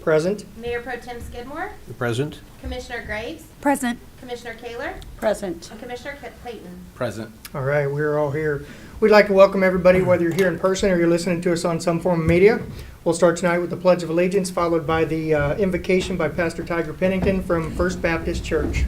Present. Mayor Pro Tem Skidmore, Present. Commissioner Graves, Present. Commissioner Kaler, Present. and Commissioner Clayton. Present. All right, we're all here. We'd like to welcome everybody, whether you're here in person or you're listening to us on some form of media. We'll start tonight with the Pledge of Allegiance, followed by the invocation by Pastor Tiger Pennington from First Baptist Church.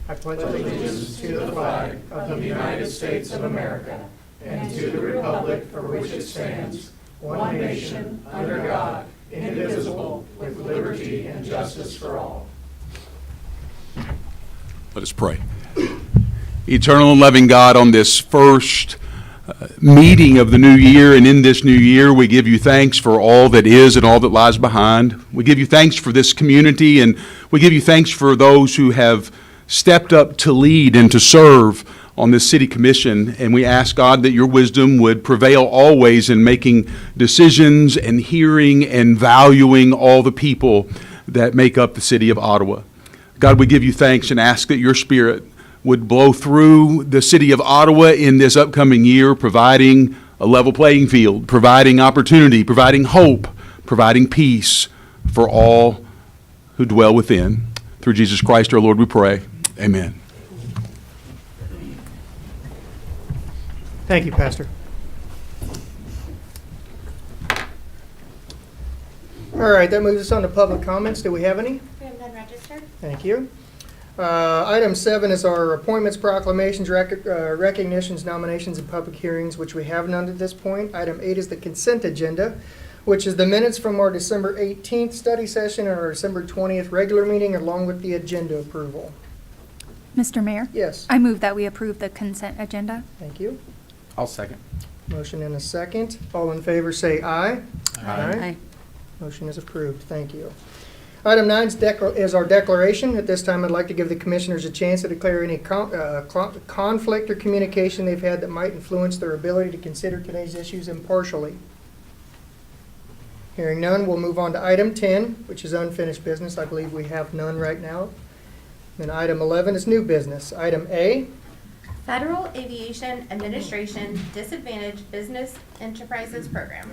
I pledge allegiance to the flag of the United States of America and to the republic for which it stands, one nation, under God, indivisible, with liberty and justice for all. Let us pray. Eternal and loving God, on this first meeting of the new year, and in this new year, we give you thanks for all that is and all that lies behind. We give you thanks for this community, and we give you thanks for those who have stepped up to lead and to serve on this city commission. And we ask, God, that your wisdom would prevail always in making decisions and hearing and valuing all the people that make up the city of Ottawa. God, we give you thanks and ask that your Spirit would blow through the city of Ottawa in this upcoming year, providing a level playing field, providing opportunity, providing hope, providing peace for all who dwell within. Through Jesus Christ our Lord we pray. Amen. Thank you, Pastor. All right, that moves us on to public comments. Do we have any? We have none registered. Thank you. Item 7 is our appointments, proclamations, recognitions, nominations, and public hearings, which we have none at this point. Item 8 is the consent agenda, which is the minutes from our December 18th study session and our December 20th regular meeting, along with the agenda approval. Mr. Mayor? Yes, I move that we approve the consent agenda. thank you. I'll second. Motion and a second. All in favor say aye. Aye. Motion is approved. Thank you. Item 9 is our declaration. At this time, I'd like to give the commissioners a chance to declare any conflict or communication they've had that might influence their ability to consider today's issues impartially. Hearing none, we'll move on to item 10, which is unfinished business. I believe we have none right now. Then item 11 is new business. Item A, Federal Aviation Administration Disadvantaged Business Enterprises Program.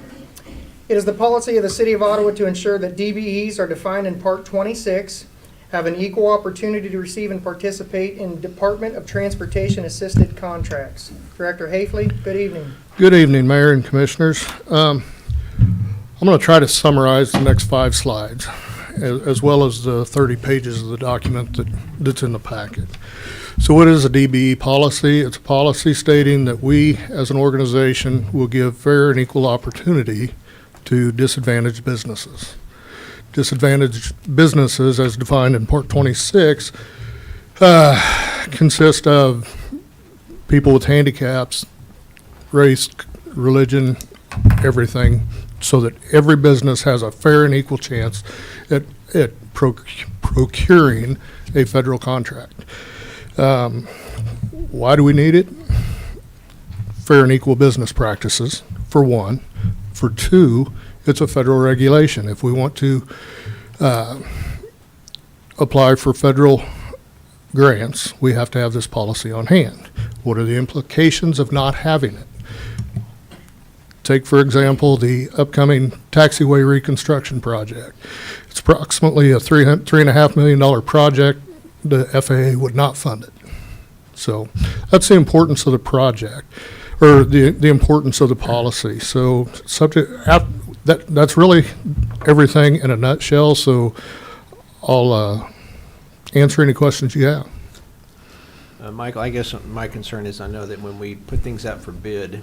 it is the policy of the City of Ottawa to ensure that DBEs are defined in Part 26, have an equal opportunity to receive and participate in Department of Transportation assisted contracts. Director Hafley, good evening. Good evening, Mayor and Commissioners. I'm going to try to summarize the next 5 slides, as well as the 30 pages of the document that's in the packet. So what is a DBE policy? It's a policy stating that we, as an organization, will give fair and equal opportunity to disadvantaged businesses. Disadvantaged businesses, as defined in Part 26, consist of people with handicaps, race, religion, everything, so that every business has a fair and equal chance at procuring a federal contract. Why do we need it? Fair and equal business practices, for one. For two, it's a federal regulation. If we want to apply for federal grants, we have to have this policy on hand. What are the implications of not having it? Take, for example, the upcoming taxiway reconstruction project. It's approximately a $3.5 million project. The FAA would not fund it. So that's the importance of the project, or the importance of the policy. So that's really everything in a nutshell. So I'll answer any questions you have. Michael, I guess my concern is I know that when we put things out for bid,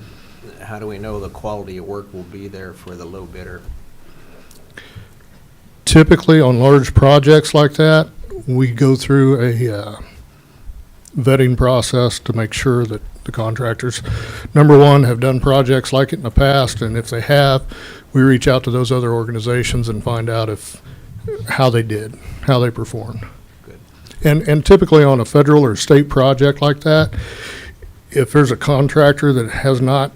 how do we know the quality of work will be there for the low bidder? Typically, on large projects like that, we go through a vetting process to make sure that the contractors, number one, have done projects like it in the past, and if they have, we reach out to those other organizations and find out how they did, how they performed. Good. And typically on a federal or state project like that, if there's a contractor that has not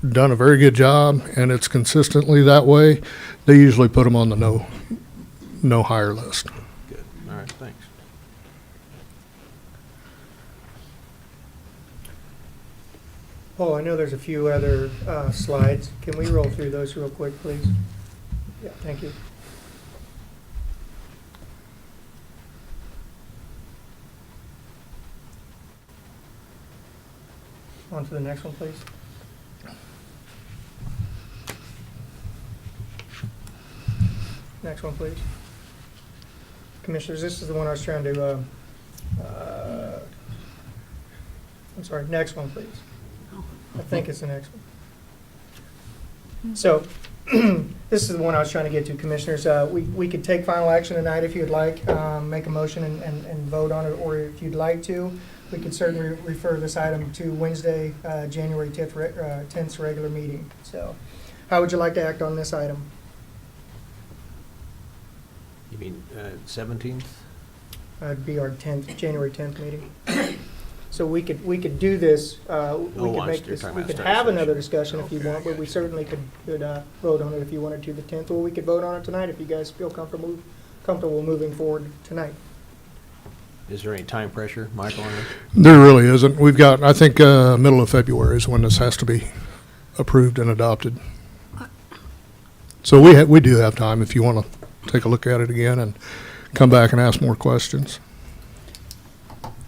done a very good job and it's consistently that way, they usually put them on the no hire list. Good. All right, thanks. Oh, I know there's a few other slides. Can we roll through those real quick, please? Yeah, thank you. On to the next one, please. Next one, please. Commissioners, this is the one I was trying to, I'm sorry, next one, please. I think it's the next one. So, this is the one I was trying to get to, Commissioners. We could take final action tonight if you'd like, make a motion and vote on it, or if you'd like to, we could certainly refer this item to Wednesday, January 10th regular meeting. So, how would you like to act on this item? You mean 17th? It'd be our 10th, January 10th meeting. So we could do this, we could make this, we could have another discussion if you want, but we certainly could vote on it if you wanted to the 10th, or we could vote on it tonight if you guys feel comfortable moving forward tonight. Is there any time pressure, Michael, on this? There really isn't. We've got, I think, middle of February is when this has to be approved and adopted. So we do have time if you want to take a look at it again and come back and ask more questions.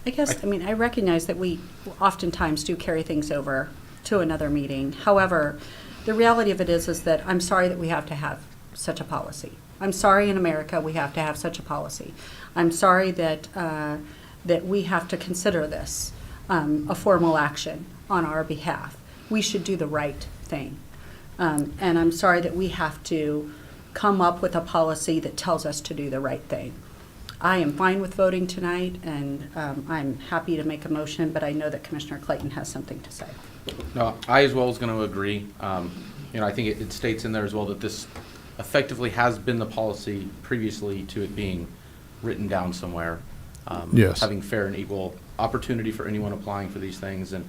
I guess, I mean, I recognize that we oftentimes do carry things over to another meeting. However, the reality of it is that I'm sorry that we have to have such a policy. I'm sorry in America we have to have such a policy. I'm sorry that that we have to consider this a formal action on our behalf. We should do the right thing. And I'm sorry that we have to come up with a policy that tells us to do the right thing. I am fine with voting tonight, and I'm happy to make a motion, but I know that Commissioner Clayton has something to say. No, I as well is going to agree. I think it states in there as well that this effectively has been the policy previously to it being written down somewhere. Yes. Having fair and equal opportunity for anyone applying for these things, and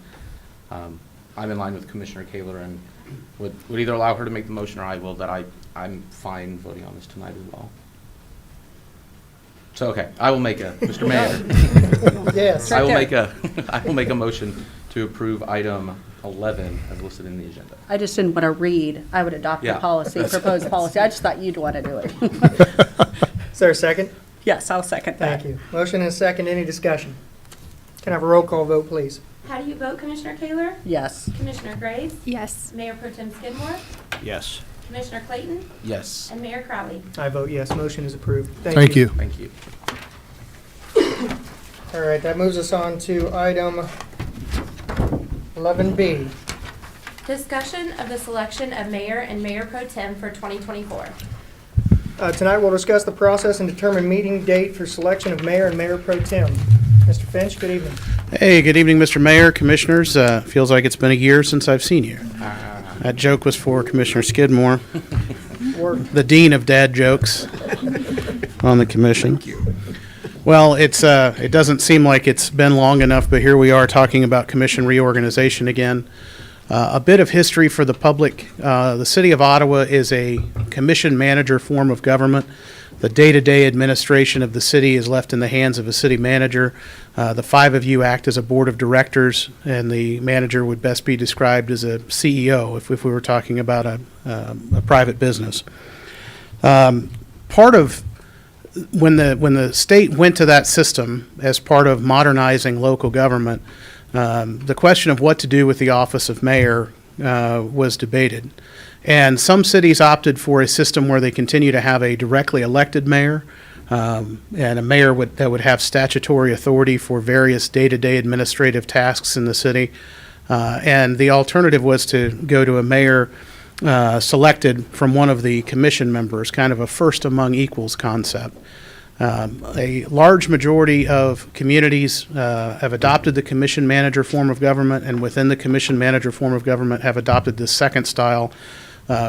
I'm in line with Commissioner Kaler and would either allow her to make the motion or I will, that I'm fine voting on this tonight as well. So, okay, I will make Mr. Mayor. Yes. I will make a motion to approve item 11 as listed in the agenda. I just didn't want to read, I would adopt the Yeah. policy, proposed policy. I just thought you'd want to do it. Is there a second? Yes, I'll second that. Thank you. Motion and a second, any discussion? Can I have a roll call vote, please? How do you vote, Commissioner Kaler? Yes. Commissioner Graves? Yes. Mayor Pro Tem Skidmore? Yes. Commissioner Clayton? Yes. And Mayor Crowley? I vote yes, motion is approved. Thank you. Thank you. All right, that moves us on to item 11B. Discussion of the selection of mayor and mayor pro tem for 2024. Tonight we'll discuss the process and determine meeting date for selection of mayor and mayor pro tem. Mr. Finch, good evening. Hey, good evening, Mr. Mayor, Commissioners. Feels like it's been a year since I've seen you. That joke was for Commissioner Skidmore, the dean of dad jokes on the commission. Well, it doesn't seem like it's been long enough, but here we are talking about commission reorganization again. A bit of history for the public. The City of Ottawa is a commission manager form of government. The day-to-day administration of the city is left in the hands of a city manager. The five of you act as a board of directors, and the manager would best be described as a CEO if we were talking about a private business. Part of when the state went to that system as part of modernizing local government, the question of what to do with the office of mayor was debated. And some cities opted for a system where they continue to have a directly elected mayor, and a mayor that would have statutory authority for various day-to-day administrative tasks in the city. And the alternative was to go to a mayor selected from one of the commission members, kind of a first among equals concept. A large majority of communities have adopted the commission manager form of government, and within the commission manager form of government have adopted this second style,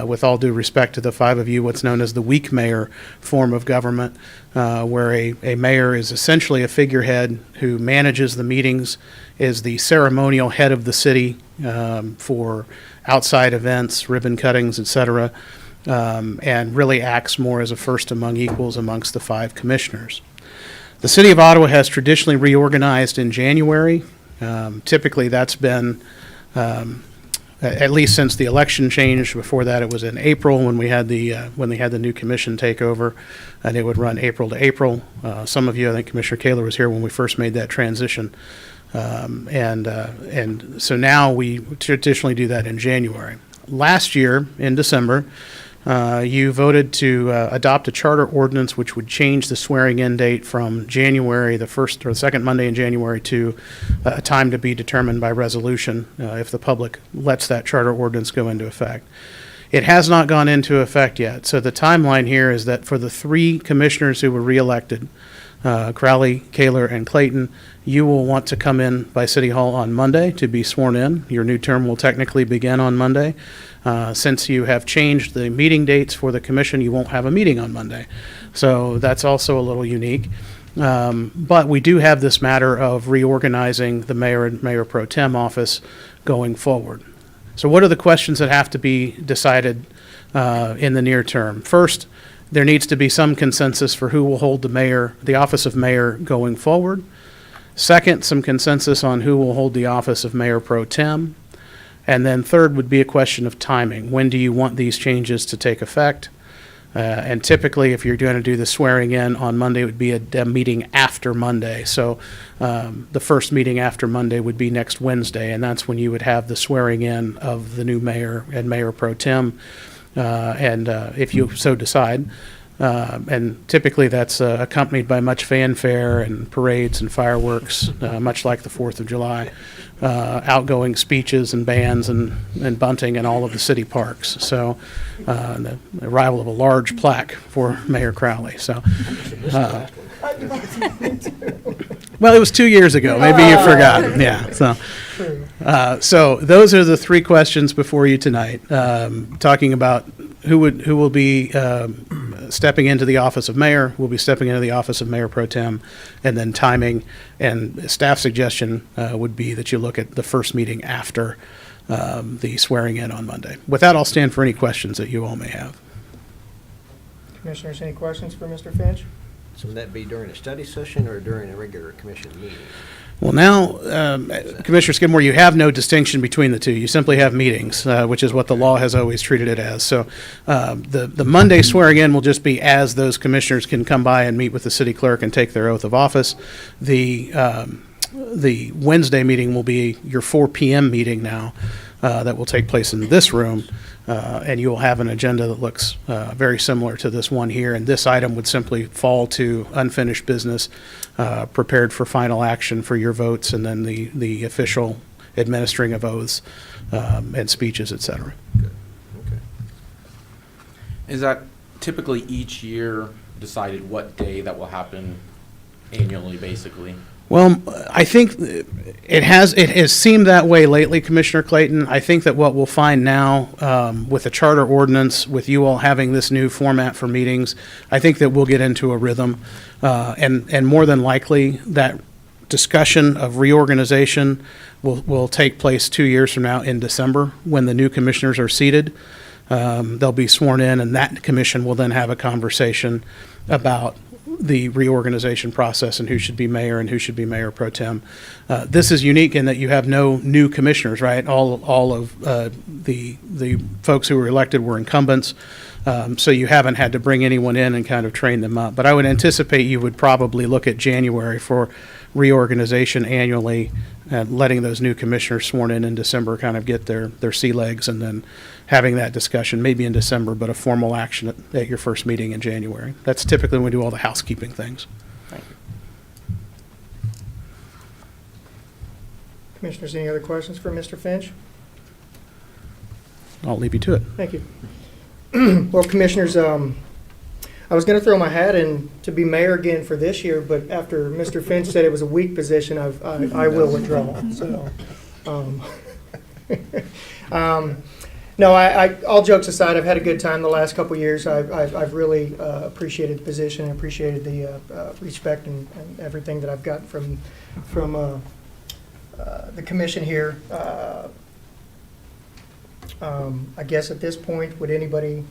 with all due respect to the five of you, what's known as the weak mayor form of government, where a mayor is essentially a figurehead who manages the meetings, is the ceremonial head of the city for outside events, ribbon cuttings, etc., and really acts more as a first among equals amongst the five commissioners. The City of Ottawa has traditionally reorganized in January. Typically, that's been at least since the election changed. Before that, it was in April when we had when they had the new commission take over, and it would run April to April. Some of you, I think Commissioner Kaler was here when we first made that transition. And so now we traditionally do that in January. Last year, in December, you voted to adopt a charter ordinance which would change the swearing-in date from January, the first or the second Monday in January, to a time to be determined by resolution if the public lets that charter ordinance go into effect. It has not gone into effect yet, so the timeline here is that for the 3 commissioners who were reelected, Crowley, Kaler, and Clayton, you will want to come in by City Hall on Monday to be sworn in. Your new term will technically begin on Monday. Since you have changed the meeting dates for the commission, you won't have a meeting on Monday. So that's also a little unique. But we do have this matter of reorganizing the mayor and mayor pro tem office going forward. So what are the questions that have to be decided in the near term? First, there needs to be some consensus for who will hold the office of mayor going forward. Second, some consensus on who will hold the office of mayor pro tem. And then third would be a question of timing. When do you want these changes to take effect? And typically, if you're going to do the swearing in on Monday, it would be a meeting after Monday. So the first meeting after Monday would be next Wednesday, and that's when you would have the swearing in of the new mayor and mayor pro tem. And if you so decide, and typically that's accompanied by much fanfare and parades and fireworks, much like the 4th of July, outgoing speeches and bands and bunting in all of the city parks. So the arrival of a large plaque for Mayor Crowley. So, well, it was 2 years ago. Maybe you forgot. Yeah. So those are the 3 questions before you tonight, talking about who will be stepping into the office of mayor, who will be stepping into the office of mayor pro tem, and then timing. And staff suggestion would be that you look at the first meeting after the swearing in on Monday. With that, I'll stand for any questions that you all may have. Commissioners, any questions for Mr. Finch? So would that be during a study session or during a regular commission meeting? Well, now, Commissioner Skidmore, you have no distinction between the two. You simply have meetings, which is what the law has always treated it as. So the Monday swearing in will just be as those commissioners can come by and meet with the city clerk and take their oath of office. The Wednesday meeting will be your 4 p.m. meeting now that will take place in this room. And you will have an agenda that looks very similar to this one here. And this item would simply fall to unfinished business, prepared for final action for your votes, and then the official administering of oaths and speeches, et cetera. Good. Okay. Is that typically each year decided what day that will happen annually, basically? Well, I think it has seemed that way lately, Commissioner Clayton. I think that what we'll find now with the charter ordinance, with you all having this new format for meetings, I think that we'll get into a rhythm. And more than likely, that discussion of reorganization will take place 2 years from now in December when the new commissioners are seated. They'll be sworn in, and that commission will then have a conversation about the reorganization process and who should be mayor and who should be mayor pro tem. This is unique in that you have no new commissioners, right? All of the folks who were elected were incumbents, so you haven't had to bring anyone in and kind of train them up. But I would anticipate you would probably look at January for reorganization annually, letting those new commissioners sworn in December kind of get their sea legs, and then having that discussion maybe in December, but a formal action at your first meeting in January. That's typically when we do all the housekeeping things. Commissioners, any other questions for Mr. Finch? I'll leave you to it. Thank you. Well, Commissioners, I was going to throw my hat in to be mayor again for this year, but after Mr. Finch said it was a weak position, I will withdraw. So, no, all jokes aside, I've had a good time the last couple of years. I've really appreciated the position, appreciated the respect and everything that I've gotten from the commission here. I guess at this point, would anybody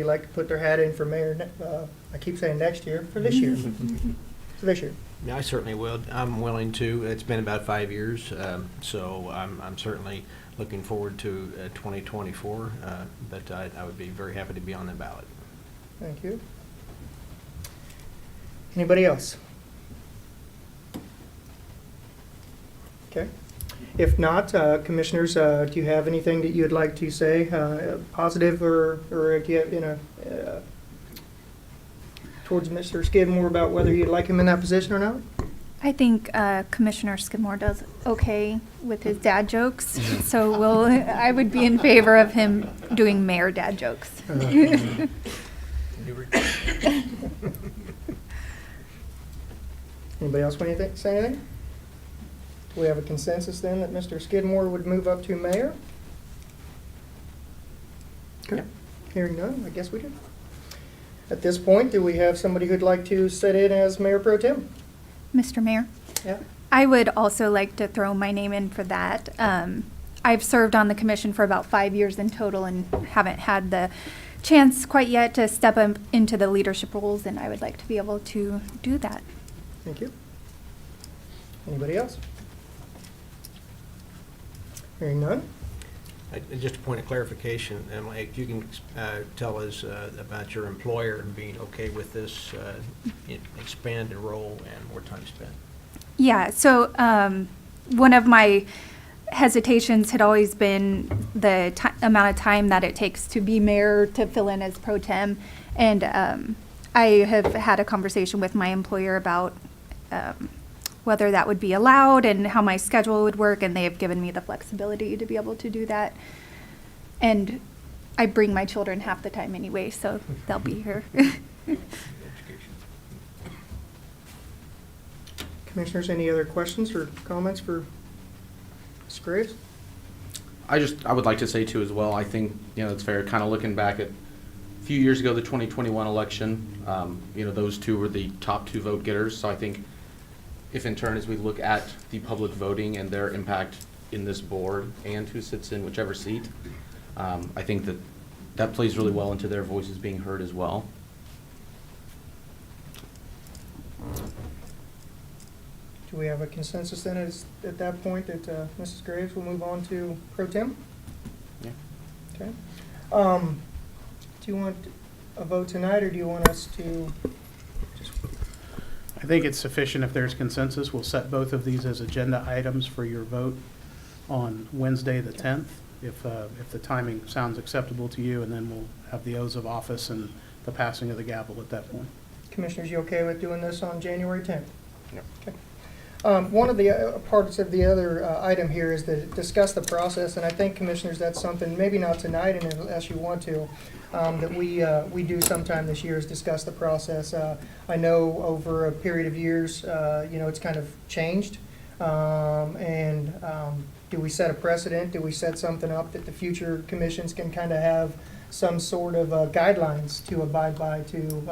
like to put their hat in for mayor? I keep saying next year, for this year. So this year. Yeah, I certainly will. I'm willing to. It's been about 5 years, so I'm certainly looking forward to 2024, but I would be very happy to be on the ballot. Thank you. Anybody else? Okay. If not, commissioners, do you have anything that you'd like to say, positive or do you have, towards Mr. Skidmore about whether you'd like him in that position or not? I think Commissioner Skidmore does okay with his dad jokes, so I would be in favor of him doing mayor dad jokes. Anybody else want to say anything? Do we have a consensus then that Mr. Skidmore would move up to mayor? Okay. Hearing none, I guess we do. At this point, do we have somebody who'd like to sit in as Mayor Pro Tem? Mr. Mayor, Yeah. I would also like to throw my name in for that. I've served on the commission for about 5 years in total and haven't had the chance quite yet to step up into the leadership roles, and I would like to be able to do that. Thank you. Anybody else? Hearing none? Just a point of clarification, Mike, you can tell us about your employer being okay with this expanded role and more time spent. Yeah, so one of my hesitations had always been the amount of time that it takes to be mayor to fill in as pro tem. And I have had a conversation with my employer about whether that would be allowed and how my schedule would work, and they have given me the flexibility to be able to do that. And I bring my children half the time anyway, so they'll be here. Commissioners, any other questions or comments for Ms. Graves? I would like to say too as well, I think, it's fair, kind of looking back at a few years ago, the 2021 election, those two were the top two vote getters. So I think if in turn, as we look at the public voting and their impact in this board and who sits in whichever seat, I think that plays really well into their voices being heard as well. Do we have a consensus then at that point that Mrs. Graves will move on to pro tem? Yeah. Okay. Do you want a vote tonight, or do you want us to just? I think it's sufficient if there's consensus. We'll set both of these as agenda items for your vote on Wednesday, the 10th, if the timing sounds acceptable to you, and then we'll have the oaths of office and the passing of the gavel at that point. Commissioners, you okay with doing this on January 10th? Yep. Okay. One of the parts of the other item here is to discuss the process, and I think, Commissioners, that's something, maybe not tonight unless you want to, that we do sometime this year is discuss the process. I know over a period of years, it's kind of changed, and do we set a precedent? Do we set something up that the future commissions can kind of have some sort of guidelines to abide by to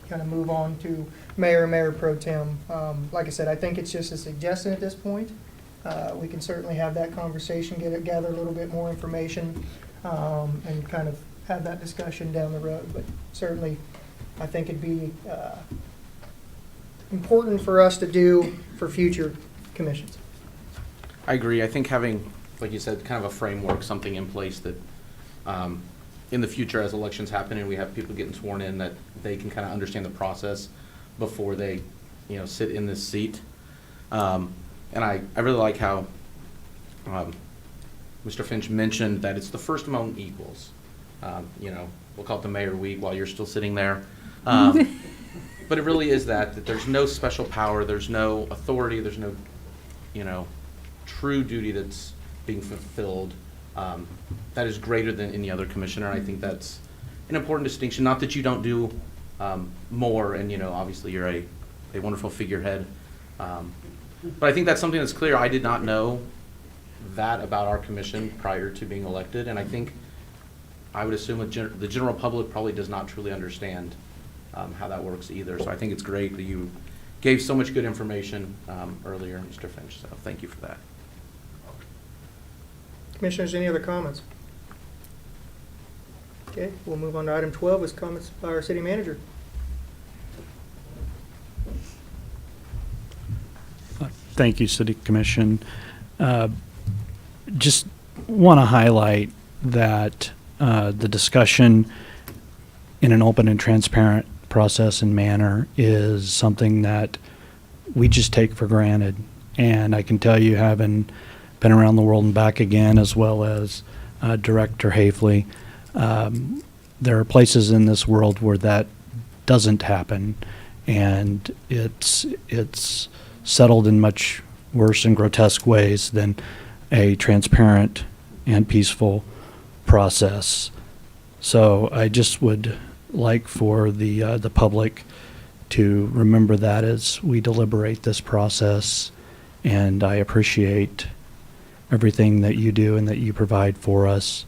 kind of move on to mayor pro tem? Like I said, I think it's just a suggestion at this point. We can certainly have that conversation, gather a little bit more information, and kind of have that discussion down the road. But certainly, I think it'd be important for us to do for future commissions. I agree. I think having, like you said, kind of a framework, something in place that in the future as elections happen and we have people getting sworn in, that they can kind of understand the process before they, sit in this seat. And I really like how Mr. Finch mentioned that it's the first among equals. We'll call it the Mayor Week while you're still sitting there. But it really is that there's no special power, there's no authority, there's no, true duty that's being fulfilled that is greater than any other commissioner. I think that's an important distinction. Not that you don't do more, and obviously you're a wonderful figurehead. But I think that's something that's clear. I did not know that about our commission prior to being elected, and I think I would assume the general public probably does not truly understand how that works either. So I think it's great that you gave so much good information earlier, Mr. Finch. So thank you for that. Commissioners, any other comments? Okay, we'll move on to item 12, is comments by our city manager. Thank you, City Commission. Just want to highlight that the discussion in an open and transparent process and manner is something that we just take for granted. And I can tell you, having been around the world and back again, as well as Director Hafley, there are places in this world where that doesn't happen, and it's settled in much worse and grotesque ways than a transparent and peaceful process. So I just would like for the public to remember that as we deliberate this process, and I appreciate everything that you do and that you provide for us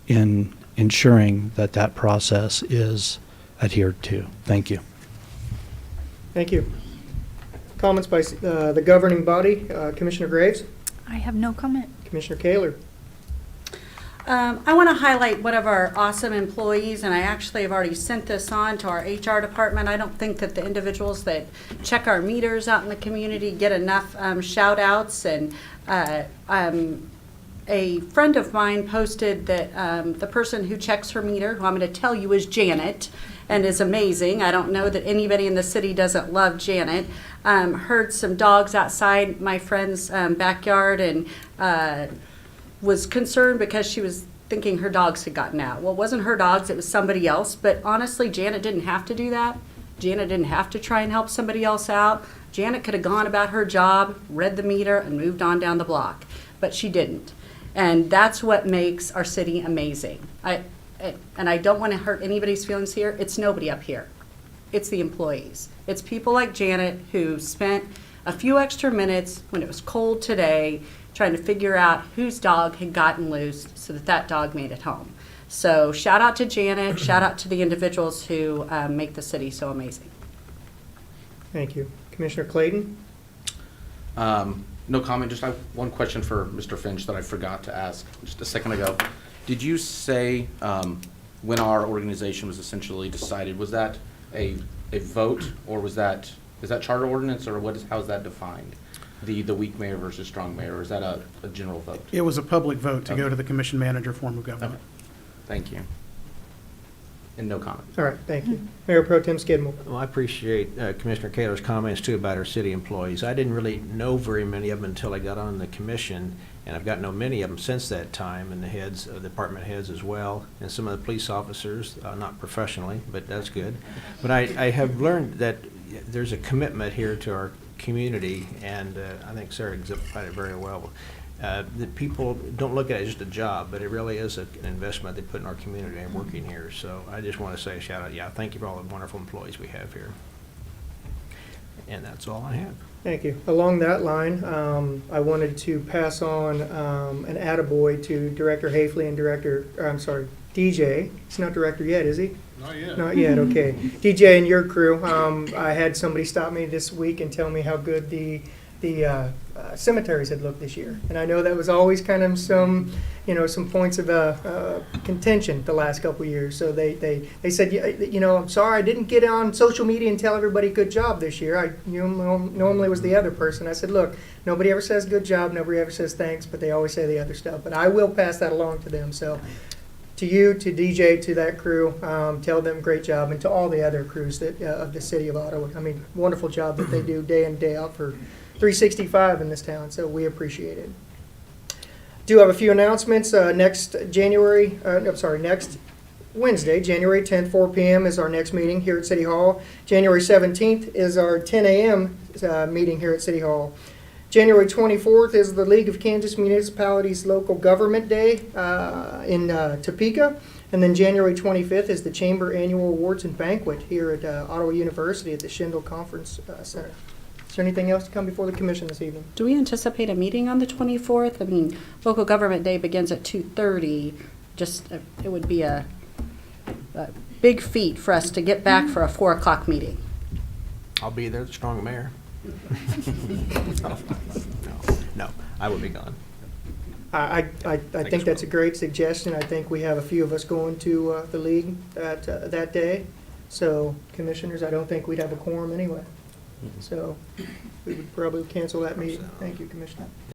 in ensuring that that process is adhered to. Thank you. Thank you. Comments by the governing body, Commissioner Graves, I have no comment. Commissioner Kaler. I want to highlight one of our awesome employees, and I actually have already sent this on to our HR department. I don't think that the individuals that check our meters out in the community get enough shout outs. And a friend of mine posted that the person who checks her meter, who I'm going to tell you is Janet, and is amazing. I don't know that anybody in the city doesn't love Janet. Heard some dogs outside my friend's backyard, and was concerned because she was thinking her dogs had gotten out. Well, it wasn't her dogs, it was somebody else. But honestly, Janet didn't have to do that. Janet didn't have to try and help somebody else out. Janet could have gone about her job, read the meter, and moved on down the block. But she didn't. And that's what makes our city amazing. And I don't want to hurt anybody's feelings here. It's nobody up here. It's the employees. It's people like Janet who spent a few extra minutes when it was cold today trying to figure out whose dog had gotten loose so that that dog made it home. So shout out to Janet, shout out to the individuals who make the city so amazing. Thank you. Commissioner Clayton? No comment, just have one question for Mr. Finch that I forgot to ask just a second ago. Did you say when our organization was essentially decided, was that a vote, or is that charter ordinance, or how is that defined? The weak mayor versus strong mayor, or is that a general vote? It was a public vote to go Okay. to the commission manager form of government. Thank you. And no comment. All right, thank you. Mayor Pro Tem Skidmore. Well, I appreciate Commissioner Kaler's comments too about our city employees. I didn't really know very many of them until I got on the commission, and I've gotten to know many of them since that time, and the heads, department heads as well, and some of the police officers, not professionally, but that's good. But I have learned that there's a commitment here to our community, and I think Sarah exemplified it very well. That people don't look at it as just a job, but it really is an investment they put in our community and working here. So I just want to say a shout out, thank you for all the wonderful employees we have here. And that's all I have. Thank you. Along that line, I wanted to pass on an attaboy to Director Hafley and DJ. He's not director yet, is he? Not yet. Not yet, okay. DJ and your crew, I had somebody stop me this week and tell me how good the cemeteries had looked this year. And I know that was always kind of some points of contention the last couple of years. So they said, I'm sorry, I didn't get on social media and tell everybody good job this year. I normally was the other person. I said, look, nobody ever says good job, nobody ever says thanks, but they always say the other stuff. But I will pass that along to them. So to you, to DJ, to that crew, tell them great job, and to all the other crews that of the city of Ottawa. I mean, wonderful job that they do day in, day out for 365 in this town, so we appreciate it. Do have a few announcements. Next Wednesday, January 10th, 4 p.m. is our next meeting here at City Hall. January 17th is our 10 a.m. Meeting here at City Hall. January 24th is the League of Kansas Municipalities Local Government Day in Topeka. And then January 25th is the Chamber Annual Awards and Banquet here at Ottawa University at the Schindel Conference Center. Is there anything else to come before the commission this evening? Do we anticipate a meeting on the 24th? I mean, local government day begins at 2:30. It would be a big feat for us to get back for a 4 o'clock meeting. I'll be there, the strong mayor. No, I will be gone. I think that's a great suggestion. I think we have a few of us going to the league that day. So, commissioners, I don't think we'd have a quorum anyway. So we would probably cancel that meeting. Thank you, Commissioner.